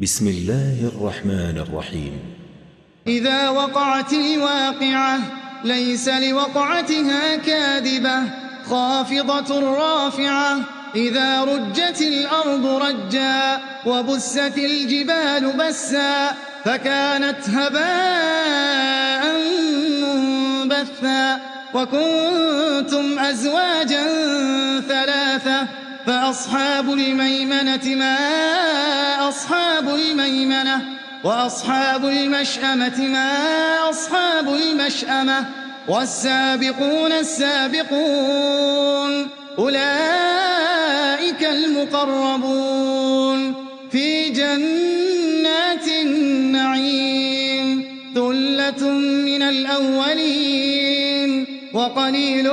بسم الله الرحمن الرحيم. إذا وقعت الواقعة ليس لوقعتها كاذبة خافضة رافعة. إذا رجت الأرض رجا وبست الجبال بسا فكانت هباء منبثا. وكنتم أزواجا ثلاثة فأصحاب الميمنة ما أصحاب الميمنة وأصحاب المشأمة ما أصحاب المشأمة والسابقون السابقون أولئك المقربون في جنات النعيم. ثلة من الأولين وقليل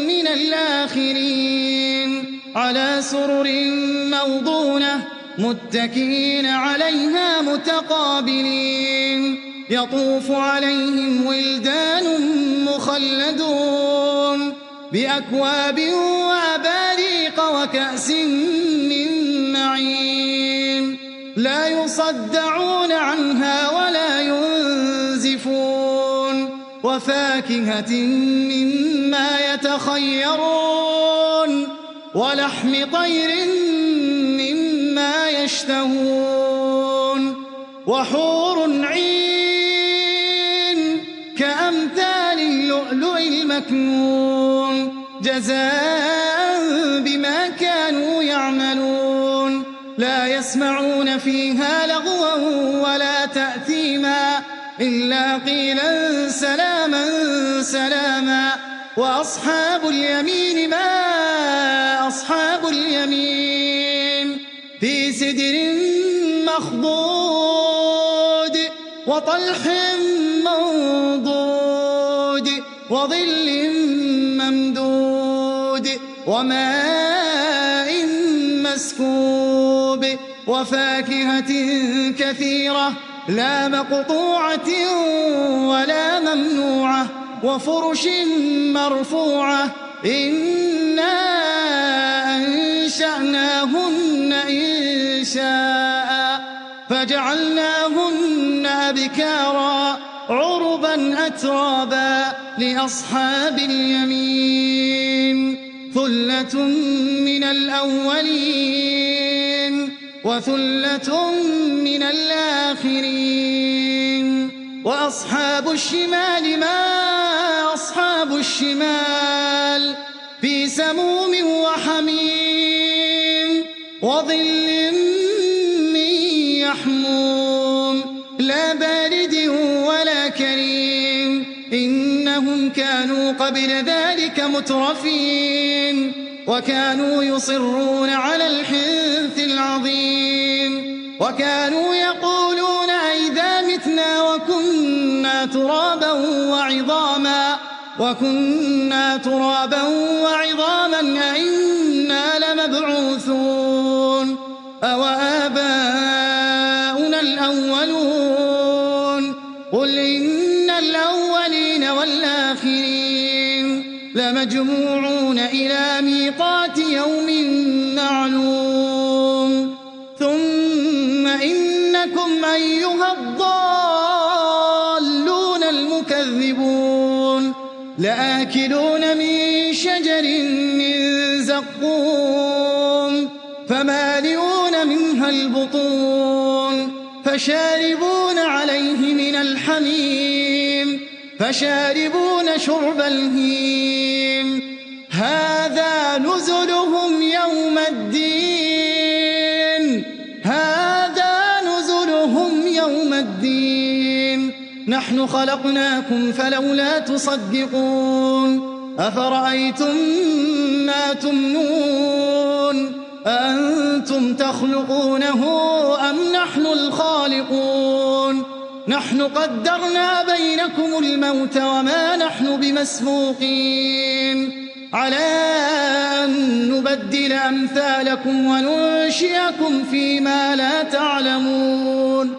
من الآخرين على سرر موضونة متكئين عليها متقابلين. يطوف عليهم ولدان مخلدون بأكواب وأباريق وكأس من معين لا يصدعون عنها ولا ينزفون. وفاكهة مما يتخيرون ولحم طير مما يشتهون. وحور عين كأمثال اللؤلؤ المكنون جزاء بما كانوا يعملون. لا يسمعون فيها لغوا ولا تأثيما إلا قيلا سلاما سلاما. وأصحاب اليمين ما أصحاب اليمين في سدر مخضود وطلح منضود وظل ممدود وماء مسكوب وفاكهة كثيرة لا مقطوعة ولا ممنوعة وفرش مرفوعة. إنا أنشأناهن إنشاء فجعلناهن أبكارا عربا أترابا لأصحاب اليمين. ثلة من الأولين وثلة من الآخرين. وأصحاب الشمال ما أصحاب الشمال في سموم وحميم وظل من يحموم لا بارد ولا كريم. إنهم كانوا قبل ذلك مترفين وكانوا يصرون على الحنث العظيم وكانوا يقولون أئذا متنا وكنا ترابا وعظاما أئنا لمبعوثون أو آباؤنا الأولون. قل إن الأولين والآخرين لمجموعون إلى ميقات يوم معلوم. ثم إنكم أيها الضالون المكذبون لآكلون من شجر من زقوم فمالئون منها البطون فشاربون عليه من الحميم فشاربون شرب الهيم. هذا نزلهم يوم الدين هذا نزلهم يوم الدين. نحن خلقناكم فلولا تصدقون. أفرأيتم ما تمنون أأنتم تخلقونه أم نحن الخالقون. نحن قدرنا بينكم الموت وما نحن بمسبوقين على أن نبدل أمثالكم وننشئكم فيما لا تعلمون.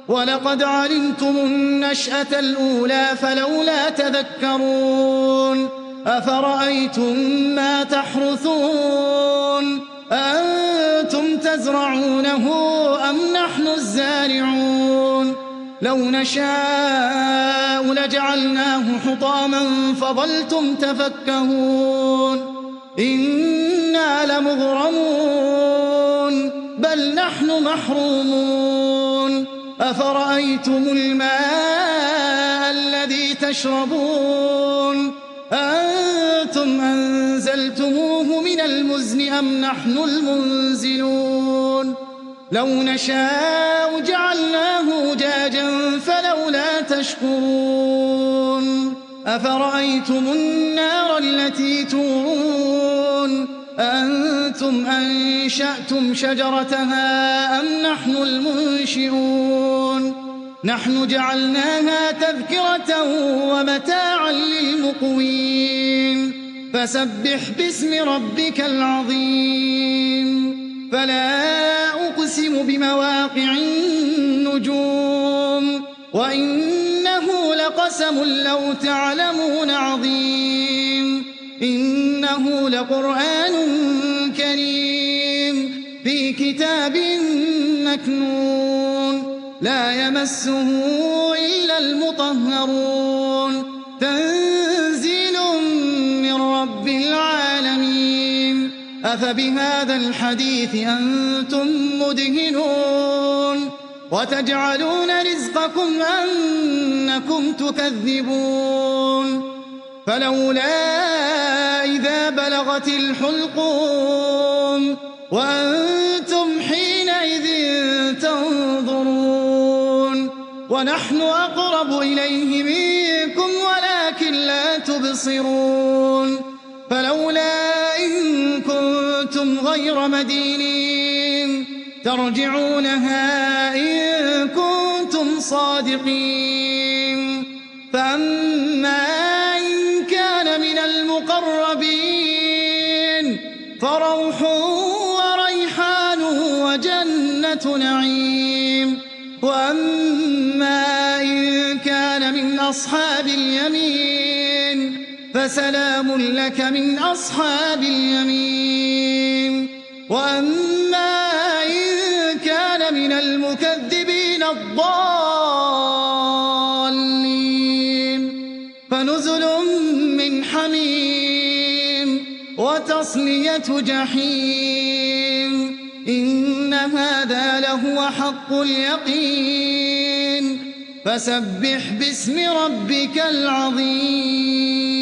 ولقد علمتم النشأة الأولى فلولا تذكرون. أفرأيتم ما تحرثون أأنتم تزرعونه أم نحن الزارعون لو نشاء لجعلناه حطاما فظلتم تفكهون إنا لمغرمون بل نحن محرومون أفرأيتم الماء الذي تشربون أنتم أنزلتموه من المزن أم نحن المنزلون لو نشاء جعلناه أجاجا فلولا تشكرون أفرأيتم النار التي تورون أأنتم أنشأتم شجرتها أم نحن المنشئون نحن جعلناها تذكرة ومتاعا للمقوين فسبح باسم ربك العظيم فلا أقسم بمواقع النجوم وإنه لقسم لو تعلمون عظيم إنه لقرآن كريم في كتاب مكنون لا يمسه إلا المطهرون تنزيل من رب العالمين أفبهذا الحديث أنتم مدهنون وتجعلون رزقكم أنكم تكذبون فلولا إذا بلغت الحلقوم وأنتم حينئذ تنظرون ونحن أقرب إليه منكم ولكن لا تبصرون فلولا إن كنتم غير مدينين ترجعونها إن كنتم صادقين فأما إن كان من المقربين فروح وريحان وجنة نعيم وأما إن كان من أصحاب اليمين فسلام لك من أصحاب اليمين وأما إن كان من المكذبين الضالين فنزل من حميم وتصلية جحيم إن هذا لهو حق اليقين فسبح باسم ربك العظيم